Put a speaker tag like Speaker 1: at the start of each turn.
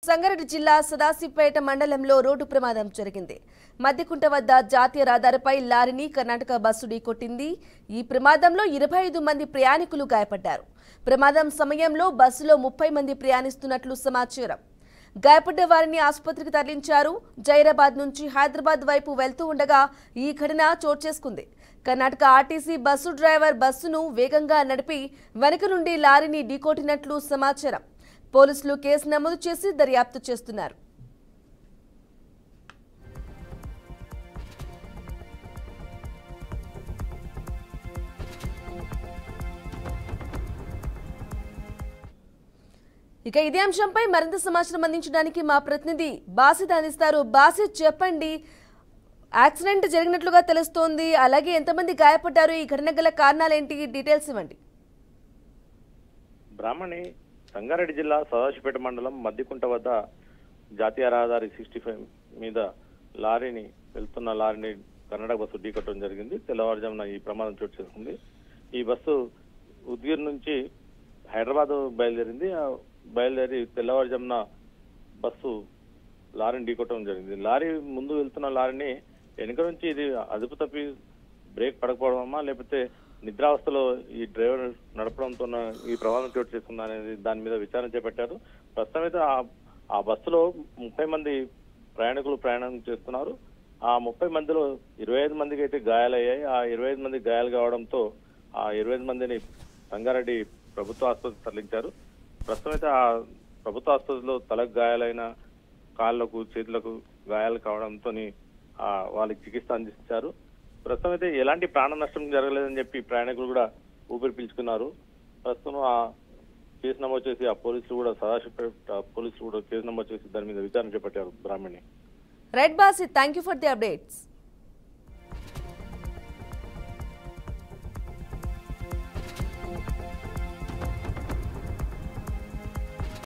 Speaker 1: సంగారెడ్డి జిల్లా సదాశివపేట మండలంలో రోడ్డు ప్రమాదం జరిగింది. మద్దికుంట వద్ద జాతీయ రహదారిపై లారీని కర్ణాటక బస్సు ఢీకొట్టింది. ఈ ప్రమాదంలో 25 మంది ప్రయాణికులు గాయపడ్డారు. ప్రమాదం సమయంలో బస్సులో 30 మంది ప్రయాణిస్తున్నట్లు సమాచారం. గాయపడ్డ వారిని ఆసుపత్రికి తరలించారు. జైరాబాద్ నుంచి హైదరాబాద్ వైపు వెళ్తూ ఉండగా ఈ ఘటన చోటు చేసుకుంది. కర్ణాటక ఆర్టీసీ బస్సు డ్రైవర్ బస్సును వేగంగా నడిపి వెనుక నుండి లారీని ఢీకొట్టినట్లు సమాచారం. పోలీసులు కేసు నమోదు చేసి దర్యాప్తు చేస్తున్నారు. ఇక ఇదే అంశంపై మరింత సమాచారం అందించడానికి మా ప్రతినిధి బాసిత్ అందిస్తారు. బాసిత్, చెప్పండి, యాక్సిడెంట్ జరిగినట్లుగా తెలుస్తోంది. అలాగే ఎంతమంది గాయపడ్డారు? ఈ ఘటన గల కారణాలేంటి? డీటెయిల్స్ ఇవ్వండి.
Speaker 2: బ్రాహ్మణి సంగారెడ్డి జిల్లా సదాశివపేట మండలం మద్దికుంట వద్ద జాతీయ రహదారి 65 మీద వెళ్తున్న లారీని కర్ణాటక బస్సు ఢీకొట్టడం జరిగింది. తెల్లవారుజామున ఈ ప్రమాదం చోటు చేసుకుంది. ఈ బస్సు ఉద్గిర్ నుంచి హైదరాబాద్ బయలుదేరి తెల్లవారుజామున బస్సు లారీని ఢీకొట్టడం జరిగింది. లారీ ముందు వెళ్తున్న లారీని వెనుక నుంచి ఇది అదుపు తప్పి బ్రేక్ పడకపోవడమా లేకపోతే నిద్రావస్థలో ఈ డ్రైవర్ నడపడంతో ఈ ప్రమాదం చోటు చేసుకుందా అనేది దాని మీద విచారణ చేపట్టారు. ప్రస్తుతం అయితే ఆ బస్సులో 30 మంది ప్రయాణికులు ప్రయాణం చేస్తున్నారు. ఆ 30 మందిలో 25 మందికి అయితే గాయాలయ్యాయి. ఆ 25 మంది గాయాలు కావడంతో ఆ 25 మందిని సంగారెడ్డి ప్రభుత్వ ఆసుపత్రికి తరలించారు. ప్రస్తుతం అయితే ఆ ప్రభుత్వ ఆసుపత్రిలో తలకు గాయాలైన, కాళ్లకు చేతులకు గాయాలు కావడంతో వాళ్ళకి చికిత్స అందించారు. ప్రస్తుతం అయితే ఎలాంటి ప్రాణ నష్టం జరగలేదని చెప్పి ప్రయాణికులు కూడా ఊపిరి పీల్చుకున్నారు. ప్రస్తుతం ఆ కేసు నమోదు చేసి ఆ పోలీసులు కూడా సదాశివపేట పోలీసులు కూడా కేసు నమోదు చేసి దాని మీద విచారణ చేపట్టారు. Brahmani
Speaker 1: right Basith, thank you for the updates.